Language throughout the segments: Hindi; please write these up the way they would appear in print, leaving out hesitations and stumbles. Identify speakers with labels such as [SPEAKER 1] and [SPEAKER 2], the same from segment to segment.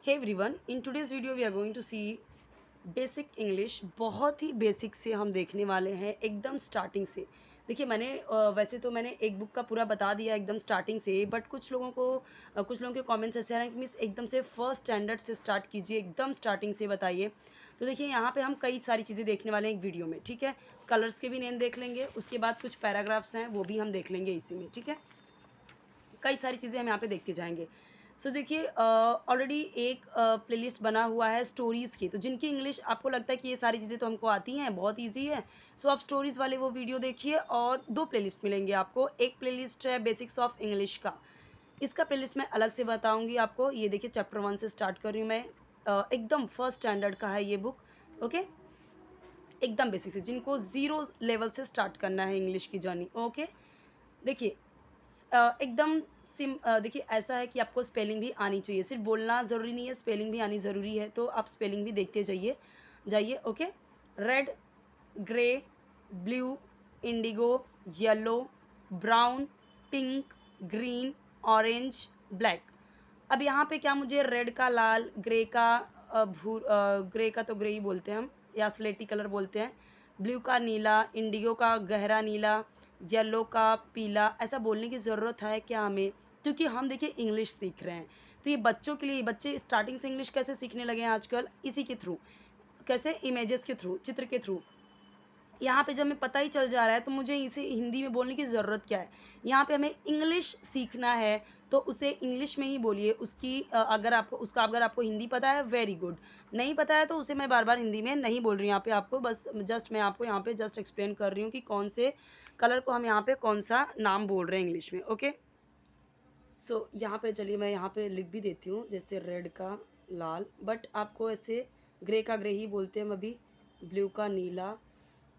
[SPEAKER 1] Hey everyone, in today's video we are going to see basic English. बहुत ही बेसिक से हम देखने वाले हैं, एकदम स्टार्टिंग से। देखिए वैसे तो मैंने एक बुक का पूरा बता दिया एकदम स्टार्टिंग से, बट कुछ लोगों के कमेंट्स ऐसे आ रहे हैं कि मिस एकदम से फर्स्ट स्टैंडर्ड से स्टार्ट कीजिए, एकदम स्टार्टिंग से बताइए। तो देखिए यहाँ पे हम कई सारी चीज़ें देखने वाले हैं एक वीडियो में, ठीक है। कलर्स के भी नेम देख लेंगे, उसके बाद कुछ पैराग्राफ्स हैं वो भी हम देख लेंगे इसी में, ठीक है। कई सारी चीज़ें हम यहाँ पे देखते जाएंगे। सो देखिए ऑलरेडी एक प्लेलिस्ट बना हुआ है स्टोरीज़ की, तो जिनकी इंग्लिश आपको लगता है कि ये सारी चीज़ें तो हमको आती हैं, बहुत ईजी है। सो आप स्टोरीज़ वाले वो वीडियो देखिए और दो प्लेलिस्ट मिलेंगे आपको। एक प्लेलिस्ट है बेसिक्स ऑफ इंग्लिश का, इसका प्लेलिस्ट मैं अलग से बताऊंगी आपको। ये देखिए चैप्टर 1 से स्टार्ट कर रही हूँ मैं। एकदम फर्स्ट स्टैंडर्ड का है ये बुक, ओके। एकदम बेसिक से, जिनको ज़ीरो लेवल से स्टार्ट करना है इंग्लिश की जर्नी, ओके। देखिए एकदम देखिए ऐसा है कि आपको स्पेलिंग भी आनी चाहिए, सिर्फ बोलना ज़रूरी नहीं है, स्पेलिंग भी आनी ज़रूरी है। तो आप स्पेलिंग भी देखते जाइए जाइए okay. Red, grey, blue, Indigo, yellow, brown, pink, green, orange, black. अब यहाँ पे क्या मुझे रेड का लाल, ग्रे का ग्रे का तो ग्रे ही बोलते हैं हम, या स्लेटी कलर बोलते हैं, ब्लू का नीला, इंडिगो का गहरा नीला, येलो का पीला, ऐसा बोलने की ज़रूरत है क्या हमें? क्योंकि हम देखिए इंग्लिश सीख रहे हैं। तो ये बच्चों के लिए, बच्चे स्टार्टिंग से इंग्लिश कैसे सीखने लगे हैं आजकल, इसी के थ्रू। कैसे? इमेजेस के थ्रू, चित्र के थ्रू। यहाँ पे जब हमें पता ही चल जा रहा है तो मुझे इसे हिंदी में बोलने की ज़रूरत क्या है। यहाँ पे हमें इंग्लिश सीखना है तो उसे इंग्लिश में ही बोलिए। अगर आपको हिंदी पता है, वेरी गुड। नहीं पता है तो उसे मैं बार बार हिंदी में नहीं बोल रही हूँ यहाँ पे आपको, बस जस्ट मैं आपको यहाँ पे जस्ट एक्सप्लेन कर रही हूँ कि कौन से कलर को हम यहाँ पे कौन सा नाम बोल रहे हैं इंग्लिश में, ओके। सो यहाँ पे चलिए मैं यहाँ पे लिख भी देती हूँ, जैसे रेड का लाल, बट आपको ऐसे ग्रे का ग्रे ही बोलते हैं हम अभी, ब्लू का नीला,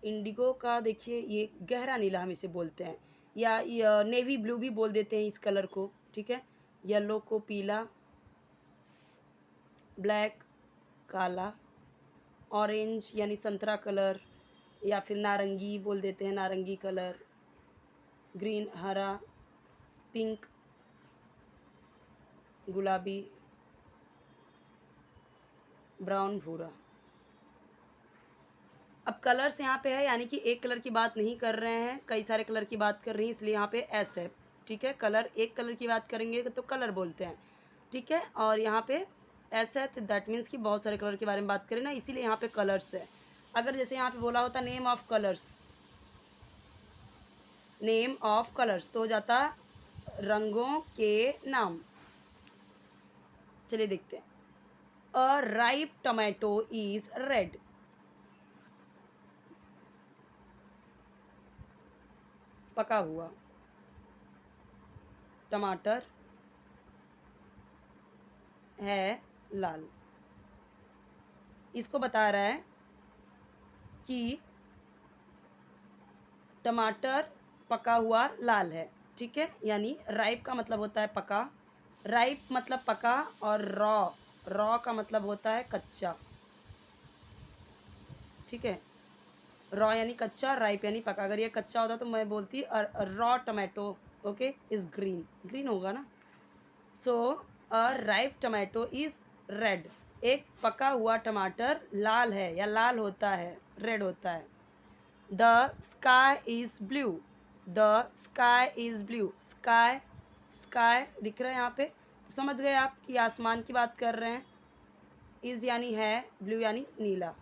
[SPEAKER 1] इंडिगो का देखिए ये गहरा नीला हम इसे बोलते हैं, या नेवी ब्लू भी बोल देते हैं इस कलर को, ठीक है। येलो को पीला, ब्लैक काला, ऑरेंज यानी संतरा कलर, या फिर नारंगी बोल देते हैं, नारंगी कलर, ग्रीन हरा, पिंक गुलाबी, ब्राउन भूरा। अब कलर्स यहाँ पे है, यानी कि एक कलर की बात नहीं कर रहे हैं, कई सारे कलर की बात कर रही हैं, इसलिए यहाँ पे एस है, ठीक है। कलर, एक कलर की बात करेंगे तो कलर बोलते हैं, ठीक है। और यहाँ पे एस है तो दैट मीन्स कि बहुत सारे कलर के बारे में बात करें ना, इसीलिए यहाँ पे कलर्स है। अगर जैसे यहाँ पे बोला होता name of colours, name of colours, तो हो जाता रंगों के नाम। चलिए देखते हैं। अ राइप टोमेटो इज रेड, पका हुआ टमाटर है लाल। इसको बता रहा है कि टमाटर पका हुआ लाल है, ठीक है। यानी राइप का मतलब होता है पका, राइप मतलब पका, और रॉ, रॉ का मतलब होता है कच्चा, ठीक है। रॉ यानी कच्चा, राइप यानी पका। अगर ये कच्चा होता तो मैं बोलती raw tomato, okay, is green, green होगा ना। सो अ राइप टमाटो इज रेड, एक पका हुआ टमाटर लाल है या लाल होता है, रेड होता है। The sky is blue, the sky is blue, sky, sky दिख रहा है यहाँ पे, तो समझ गए आप कि आसमान की बात कर रहे हैं। इज यानी है, ब्लू यानी नीला,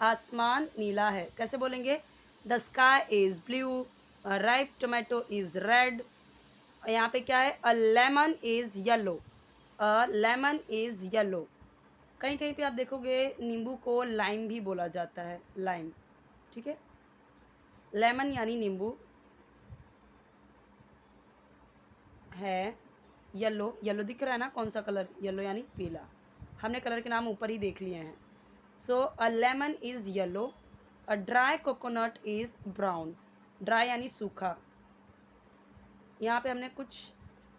[SPEAKER 1] आसमान नीला है। कैसे बोलेंगे? The sky is blue, ripe tomato is red. यहाँ पे क्या है? A lemon is yellow, a lemon is yellow. कहीं कहीं पे आप देखोगे नींबू को लाइम भी बोला जाता है, लाइम, ठीक है। लेमन यानी नींबू है, येलो, येलो दिख रहा है ना, कौन सा कलर? येलो यानी पीला। हमने कलर के नाम ऊपर ही देख लिए हैं। So a lemon is yellow, a dry coconut is brown, dry यानी सूखा। यहाँ पे हमने कुछ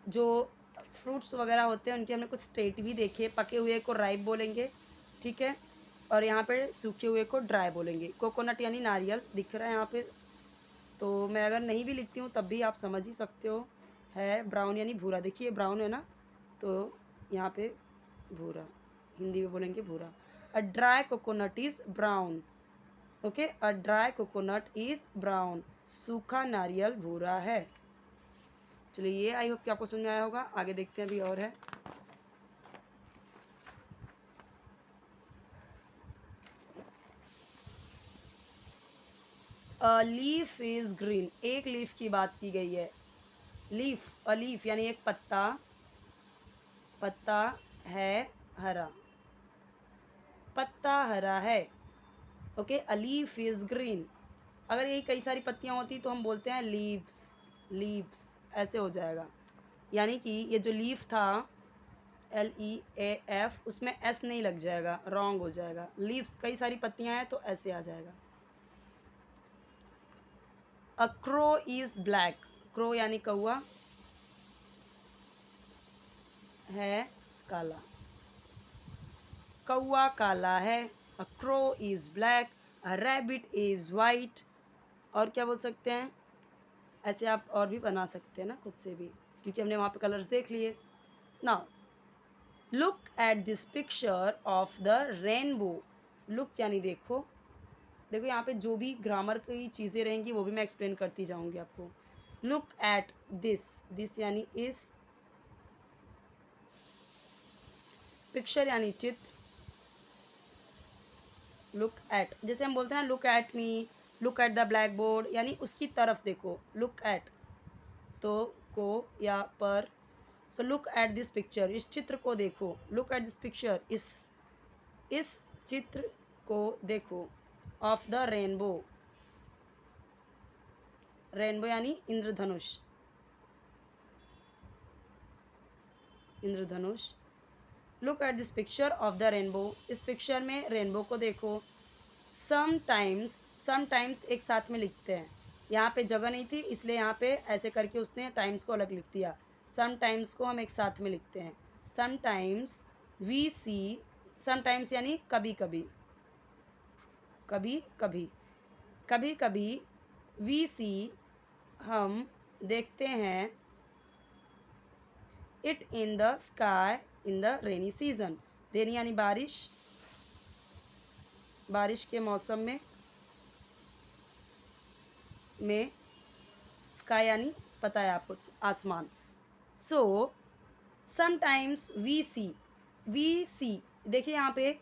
[SPEAKER 1] जो फ्रूट्स वगैरह होते हैं उनके हमने कुछ स्टेट भी देखे। पके हुए को राइप बोलेंगे, ठीक है, और यहाँ पे सूखे हुए को ड्राई बोलेंगे। कोकोनट यानी नारियल दिख रहा है यहाँ पे, तो मैं अगर नहीं भी लिखती हूँ तब भी आप समझ ही सकते हो। है ब्राउन यानी भूरा, देखिए ब्राउन है ना, तो यहाँ पे भूरा, हिंदी में बोलेंगे भूरा। अ dry coconut is brown. Okay, a dry coconut is brown, सूखा नारियल भूरा है। चलिए ये आई होप कि आपको समझ में आया होगा। आगे देखते हैं, अभी और है। अ लीफ इज ग्रीन, एक लीफ की बात की गई है। लीफ, अ लीफ यानी एक पत्ता, पत्ता है हरा, पत्ता हरा है। Okay, a leaf is green. अगर यही कई सारी पत्तियां होती तो हम बोलते हैं लीव्स, लीव्स ऐसे हो जाएगा। यानी कि ये जो लीफ था LEAF, उसमें S नहीं लग जाएगा, रॉन्ग हो जाएगा। लीव्स कई सारी पत्तियां हैं तो ऐसे आ जाएगा। A crow is black, crow यानी कौआ है काला, कौआ काला है। A crow is black, a rabbit is white. और क्या बोल सकते हैं, ऐसे आप और भी बना सकते हैं ना खुद से भी, क्योंकि हमने वहाँ पे कलर्स देख लिए। Now look at this picture of the rainbow. Look यानी देखो, देखो यहाँ पे जो भी ग्रामर की चीज़ें रहेंगी वो भी मैं एक्सप्लेन करती जाऊँगी आपको। लुक एट दिस, दिस यानी इस, पिक्चर यानी चित्र, लुक एट जैसे हम बोलते हैं ना, look at me, look at the black board, यानी उसकी तरफ देखो। लुक एट तो को या पर, so look at this picture, इस चित्र को देखो। लुक एट दिस पिक्चर, इस चित्र को देखो। ऑफ द रेनबो, रेनबो यानी इंद्रधनुष, इंद्रधनुष। Look at this picture of the rainbow, इस पिक्चर में रेनबो को देखो। समटाइम्स, समटाइम्स एक साथ में लिखते हैं, यहाँ पे जगह नहीं थी इसलिए यहाँ पे ऐसे करके उसने टाइम्स को अलग लिख दिया। समटाइम्स को हम एक साथ में लिखते हैं। समटाइम्स वी सी, समटाइम्स यानी कभी कभी, कभी कभी, कभी कभी वी सी हम देखते हैं। It in the sky in the rainy season, rainy यानी बारिश, बारिश के मौसम में स्काई यानी पता है आपको आसमान। सो समटाइम्स वी सी, देखिए यहाँ पे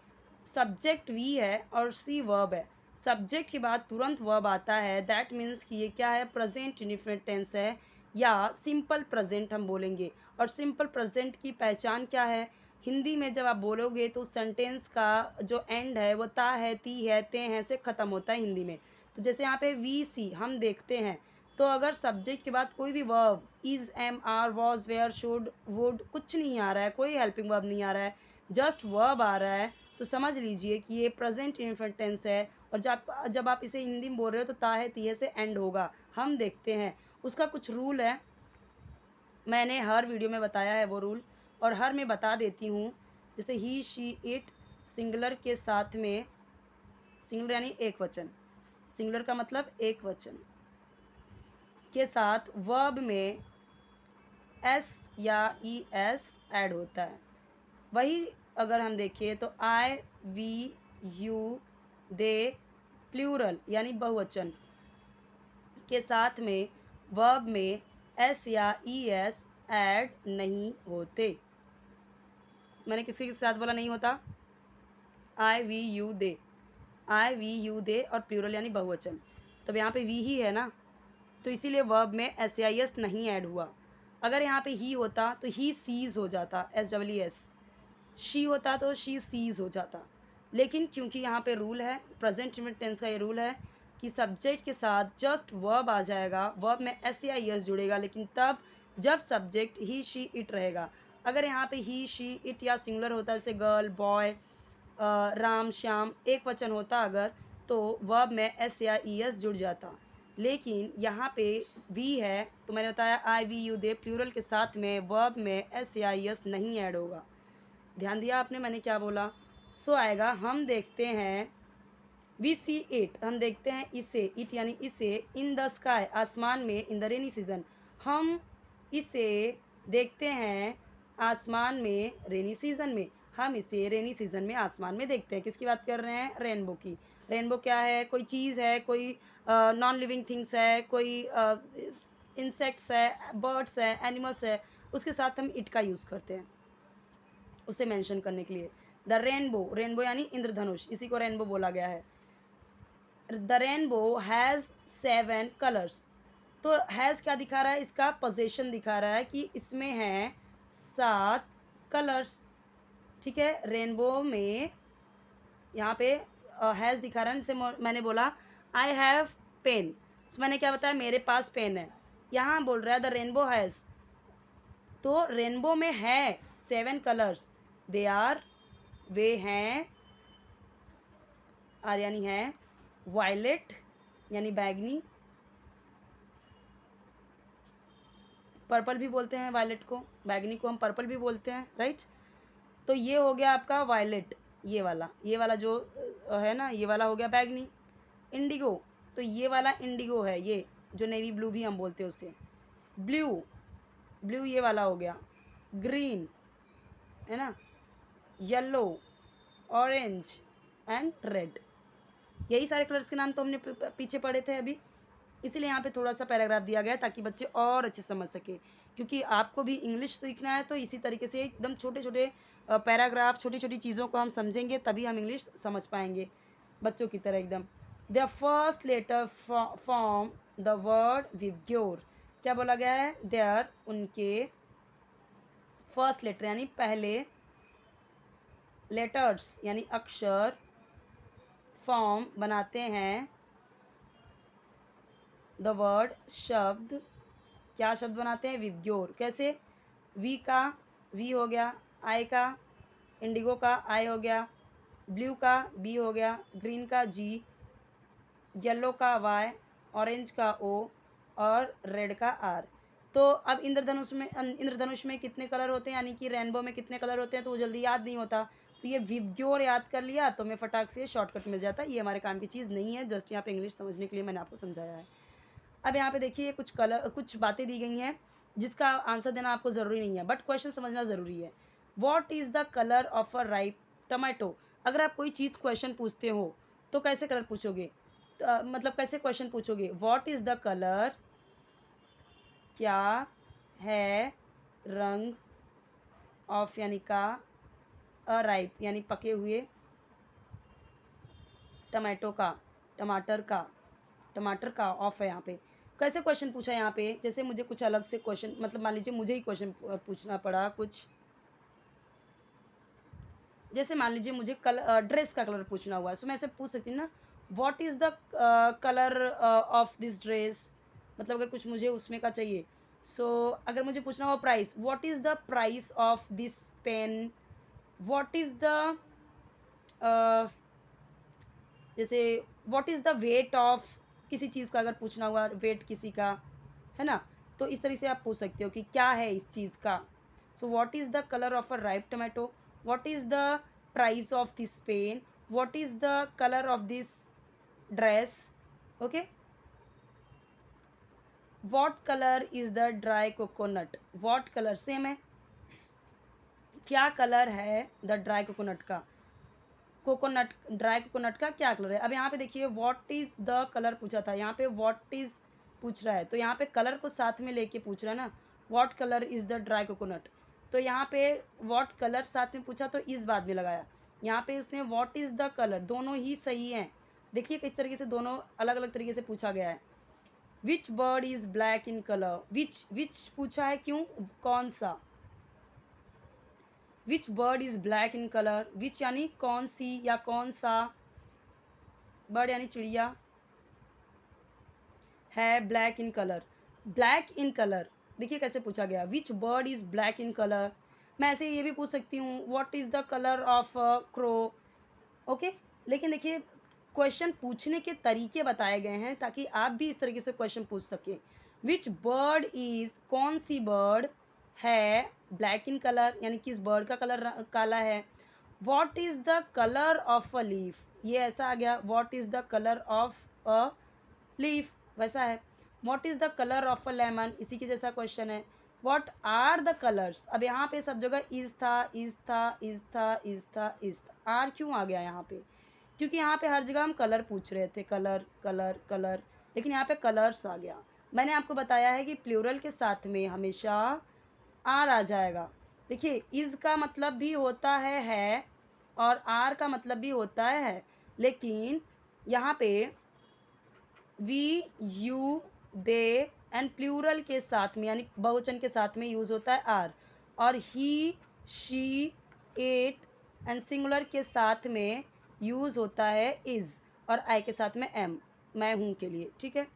[SPEAKER 1] सब्जेक्ट वी है और सी वर्ब है। सब्जेक्ट के बाद तुरंत वर्ब आता है, दैट मीन्स कि ये क्या है, प्रेजेंट इंडिफिनिट टेंस है या सिंपल प्रेजेंट हम बोलेंगे। और सिंपल प्रेजेंट की पहचान क्या है, हिंदी में जब आप बोलोगे तो सेंटेंस का जो एंड है वो ता है, ती है, ते हैं से ख़त्म होता है हिंदी में। तो जैसे यहाँ पे वी सी हम देखते हैं, तो अगर सब्जेक्ट के बाद कोई भी verb, is, am, are, was, were, should, would, कुछ नहीं आ रहा है, कोई हेल्पिंग वर्ब नहीं आ रहा है, जस्ट वर्ब आ रहा है, तो समझ लीजिए कि ये प्रेजेंट इंडिफिनिट टेंस है। और जब आप इसे हिंदी में बोल रहे हो तो ताहे तीहे से एंड होगा। हम देखते हैं, उसका कुछ रूल है, मैंने हर वीडियो में बताया है वो रूल, और हर में बता देती हूँ। जैसे ही, शी, इट, सिंगुलर के साथ में, सिंगुलर यानी एक वचन, सिंगुलर का मतलब एक वचन के साथ वर्ब में एस या ई एस ऐड होता है। वही अगर हम देखें तो आई, वी, यू, दे, प्लूरल यानी बहुवचन के साथ में वर्ब में एस या ई एस ऐड नहीं होते। मैंने किसी के साथ बोला नहीं होता, I, we, you, they, I, we, you, they और प्लूरल यानी बहुवचन, तो यहाँ पे वी ही है ना, तो इसीलिए वर्ब में एस आई एस नहीं ऐड हुआ। अगर यहाँ पे ही होता तो ही सीज हो जाता, SEES। शी होता तो शी सीज हो जाता। लेकिन क्योंकि यहाँ पे रूल है, प्रेजेंट इंडिफिनिट टेंस का ये रूल है कि सब्जेक्ट के साथ जस्ट वर्ब आ जाएगा, वर्ब में एस या एस जुड़ेगा, लेकिन तब जब सब्जेक्ट ही, शी, इट रहेगा। अगर यहाँ पे ही, शी, इट या सिंगुलर होता, जैसे गर्ल, बॉय, राम, श्याम, एक वचन होता अगर, तो वर्ब में एस या ई एस जुड़ जाता। लेकिन यहाँ पे वी है, तो मैंने बताया आई, वी, यू, दे प्लूरल के साथ में वर्ब में एस या ई एस नहीं ऐड होगा। ध्यान दिया आपने मैंने क्या बोला। सो आएगा, हम देखते हैं, वी सी इट, हम देखते हैं इसे, इट यानी इसे, इन द स्काई, आसमान में, इन द रेनी सीजन, हम इसे देखते हैं आसमान में रेनी सीजन में। हम इसे रेनी सीजन में आसमान में देखते हैं। किसकी बात कर रहे हैं? रेनबो की। रेनबो क्या है? कोई चीज़ है, कोई नॉन लिविंग थिंग्स है, कोई इंसेक्ट्स है, बर्ड्स है, एनिमल्स है, उसके साथ हम इट का यूज़ करते हैं उसे मेंशन करने के लिए। द रेनबो, रेनबो यानी इंद्रधनुष, इसी को रेनबो बोला गया है। The rainbow has 7 colours. तो हैज़ क्या दिखा रहा है? इसका पोजेशन दिखा रहा है कि इसमें है 7 कलर्स। ठीक है, रेनबो में यहाँ पे हैज़ दिखा रहा है। जैसे मैंने बोला आई हैव पेन, तो मैंने क्या बताया? मेरे पास पेन है। यहाँ बोल रहा है द रेनबो हैज़, तो रेनबो में है 7 कलर्स। दे आर, वे हैं, आर यानी है, वायलेट यानी बैगनी, पर्पल भी बोलते हैं वायलेट को, बैगनी को हम पर्पल भी बोलते हैं, राइट। तो ये हो गया आपका वायलेट, ये वाला जो है ना, ये वाला हो गया बैगनी। इंडिगो, तो ये वाला इंडिगो है, ये जो नेवी ब्लू भी हम बोलते हैं उसे। ब्लू, ब्लू ये वाला हो गया। ग्रीन है ना, येलो, ऑरेंज एंड रेड, यही सारे कलर्स के नाम तो हमने पीछे पढ़े थे अभी। इसीलिए यहाँ पे थोड़ा सा पैराग्राफ दिया गया है ताकि बच्चे और अच्छे समझ सके, क्योंकि आपको भी इंग्लिश सीखना है तो इसी तरीके से एकदम छोटे छोटे पैराग्राफ, छोटी छोटी चीज़ों को हम समझेंगे तभी हम इंग्लिश समझ पाएंगे बच्चों की तरह एकदम। The first letter form the word विग्योर, क्या बोला गया है? देयर, उनके फर्स्ट लेटर यानी पहले, लेटर्स यानी अक्षर, फॉर्म बनाते हैं, द वर्ड शब्द, क्या शब्द बनाते हैं? विग्योर। कैसे? वी का वी हो गया, आई का, इंडिगो का आई हो गया, ब्लू का बी हो गया, ग्रीन का जी, येलो का वाई, ऑरेंज का ओ और रेड का आर। तो अब इंद्रधनुष में कितने कलर होते हैं, यानी कि रेनबो में कितने कलर होते हैं, तो वो जल्दी याद नहीं होता। तो ये विग्योर याद कर लिया तो मैं फटाक से शॉर्टकट मिल जाता है। ये हमारे काम की चीज़ नहीं है, जस्ट यहाँ पे इंग्लिश समझने के लिए मैंने आपको समझाया है। अब यहाँ पे देखिए कुछ बातें दी गई हैं जिसका आंसर देना आपको ज़रूरी नहीं है, बट क्वेश्चन समझना ज़रूरी है। What is the colour of a ripe tomato? अगर आप कोई चीज़ क्वेश्चन पूछते हो तो कैसे कलर पूछोगे? मतलब कैसे क्वेश्चन पूछोगे? वॉट इज़ द कलर, क्या है रंग, ऑफ यानी का, अ राइप यानी पके हुए, टमाटो का, टमाटर का, टमाटर का ऑफ है यहाँ पे। कैसे क्वेश्चन पूछा है यहाँ पे? जैसे मुझे कुछ अलग से क्वेश्चन, मतलब मान लीजिए मुझे ही क्वेश्चन पूछना पड़ा कुछ, जैसे मान लीजिए मुझे ड्रेस का कलर पूछना हुआ, सो मैं ऐसे पूछ सकती हूँ ना, what is the colour of this dress, मतलब अगर कुछ मुझे उसमें का चाहिए। सो अगर मुझे पूछना हुआ price, what is the price of this pen, what is the जैसे what is the weight of किसी चीज़ का, अगर पूछना हुआ वेट किसी का, है ना, तो इस तरह से आप पूछ सकते हो कि क्या है इस चीज़ का। So what is the colour of a ripe tomato, what is the price of this pen, what is the colour of this dress, okay. What colour is the dry coconut, what colour same है, क्या कलर है द ड्राई कोकोनट का, कोकोनट, ड्राई कोकोनट का क्या कलर है। अब यहाँ पे देखिए व्हाट इज़ द कलर पूछा था, यहाँ पे व्हाट इज़ पूछ रहा है, तो यहाँ पे कलर को साथ में लेके पूछ रहा है ना, what colour is the dry coconut. तो यहाँ पे व्हाट कलर साथ में पूछा तो इस बाद में लगाया, यहाँ पे उसने व्हाट इज़ द कलर, दोनों ही सही हैं। देखिए किस तरीके से दोनों अलग अलग तरीके से पूछा गया है। Which bird is black in colour, which पूछा है, क्यों, कौन सा। Which bird is black in colour, which यानी कौन सी या कौन सा, बर्ड यानी चिड़िया, है black in colour, black in colour. देखिए कैसे पूछा गया, which bird is black in colour. मैं ऐसे ये भी पूछ सकती हूँ what is the colour of crow, okay. लेकिन देखिए क्वेश्चन पूछने के तरीके बताए गए हैं ताकि आप भी इस तरीके से क्वेश्चन पूछ सकें। विच बर्ड इज़, कौन सी बर्ड है ब्लैक इन कलर, यानी किस बर्ड का कलर काला है। What is the colour of a leaf, ये ऐसा आ गया, what is the colour of a leaf, वैसा है। What is the colour of a lemon, इसी के जैसा क्वेश्चन है। What are the colours. अब यहाँ पे सब जगह इज था, इज था, इज था, इज था, इज था, आर क्यों आ गया यहाँ पे? क्योंकि यहाँ पे हर जगह हम कलर पूछ रहे थे, कलर कलर कलर, लेकिन यहाँ पे कलर्स आ गया। मैंने आपको बताया है कि प्लूरल के साथ में हमेशा आर आ जाएगा। देखिए इज का मतलब भी होता है और आर का मतलब भी होता है, लेकिन यहाँ पे we, you, they and plural के साथ में यानी बहुवचन के साथ में यूज होता है आर, और ही, शी, इट एंड सिंगुलर के साथ में यूज होता है इज, और आई के साथ में एम, मैं हूँ के लिए, ठीक है,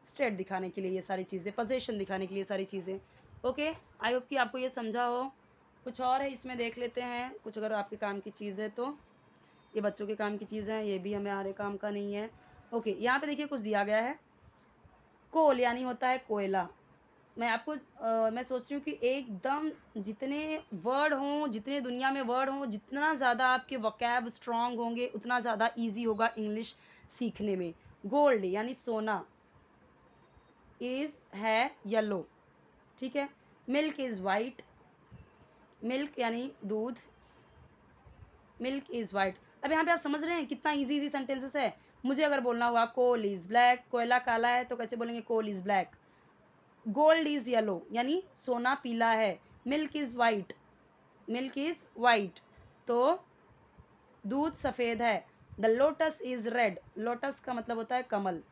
[SPEAKER 1] स्टेट दिखाने के लिए ये सारी चीज़ें, पोजीशन दिखाने के लिए सारी चीज़ें। ओके, आई होप कि आपको ये समझा हो। कुछ और है इसमें देख लेते हैं, कुछ अगर आपके काम की चीज़ है तो। ये बच्चों के काम की चीज़ है, ये भी हमारे काम का नहीं है। ओके, यहाँ पे देखिए कुछ दिया गया है, कोल यानी होता है कोयला। मैं आपको मैं सोच रही हूँ कि एकदम जितने वर्ड हों, जितने दुनिया में वर्ड हों, जितना ज़्यादा आपके वोकैब स्ट्रांग होंगे उतना ज़्यादा इजी होगा इंग्लिश सीखने में। गोल्ड यानी सोना, इज है येलो, ठीक है। मिल्क इज़ वाइट, मिल्क यानी दूध, मिल्क इज़ वाइट। अब यहाँ पे आप समझ रहे हैं कितना इजी इजी सेंटेंसेस है। मुझे अगर बोलना हुआ कोल इज़ ब्लैक, कोयला काला है, तो कैसे बोलेंगे coal is black. Gold is yellow यानी सोना पीला है, milk is white, milk is white, तो दूध सफ़ेद है। The lotus is red, lotus का मतलब होता है कमल,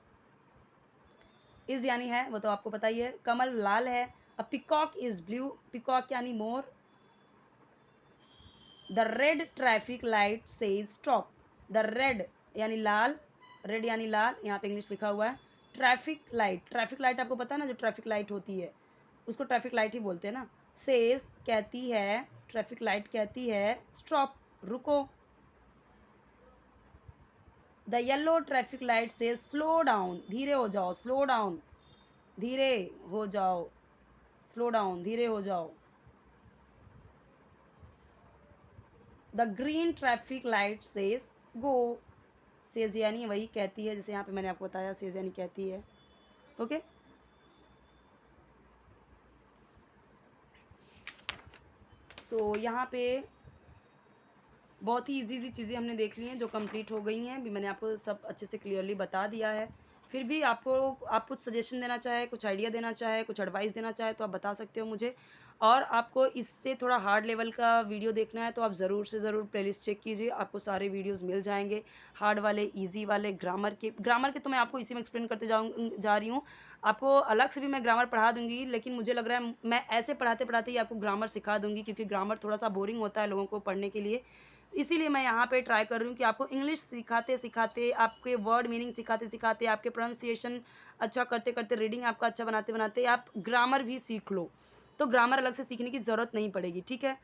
[SPEAKER 1] इज़ यानी है वो तो आपको पता ही है, कमल लाल है। A peacock is blue, peacock यानी मोर। The red traffic light says stop, the red यानी लाल, रेड यानी लाल, यहाँ पे इंग्लिश लिखा हुआ है। ट्रैफिक लाइट, ट्रैफिक लाइट आपको पता है ना, जो ट्रैफिक लाइट होती है उसको ट्रैफिक लाइट ही बोलते हैं ना। सेज कहती है, ट्रैफिक लाइट कहती है स्टॉप, रुको। द येलो ट्रैफिक लाइट से स्लो डाउन, धीरे हो जाओ, स्लो डाउन, धीरे हो जाओ, स्लो डाउन, धीरे हो जाओ। The green traffic light says go, says यानी वही कहती है, जैसे यहाँ पे मैंने आपको बताया सेज यानी कहती है। ओके, सो यहाँ पे बहुत ही इजी इजी चीज़ें हमने देख ली हैं जो कंप्लीट हो गई हैं। भी मैंने आपको सब अच्छे से क्लियरली बता दिया है। फिर भी आपको आप कुछ सजेशन देना चाहे, कुछ आइडिया देना चाहे, कुछ एडवाइस देना चाहे तो आप बता सकते हो मुझे। और आपको इससे थोड़ा हार्ड लेवल का वीडियो देखना है तो आप ज़रूर से ज़रूर प्लेलिस्ट चेक कीजिए, आपको सारे वीडियोस मिल जाएंगे, हार्ड वाले, इजी वाले, ग्रामर के तो मैं आपको इसी में एक्सप्लेन करते जा रही हूँ। आपको अलग से भी मैं ग्रामर पढ़ा दूंगी, लेकिन मुझे लग रहा है मैं ऐसे पढ़ाते पढ़ाते ही आपको ग्रामर सिखा दूंगी, क्योंकि ग्रामर थोड़ा सा बोरिंग होता है लोगों को पढ़ने के लिए। इसीलिए मैं यहाँ पे ट्राई कर रही हूँ कि आपको इंग्लिश सिखाते सिखाते, आपके वर्ड मीनिंग सिखाते सिखाते, आपके प्रोनाउंसिएशन अच्छा करते करते, रीडिंग आपका अच्छा बनाते बनाते आप ग्रामर भी सीख लो, तो ग्रामर अलग से सीखने की ज़रूरत नहीं पड़ेगी, ठीक है।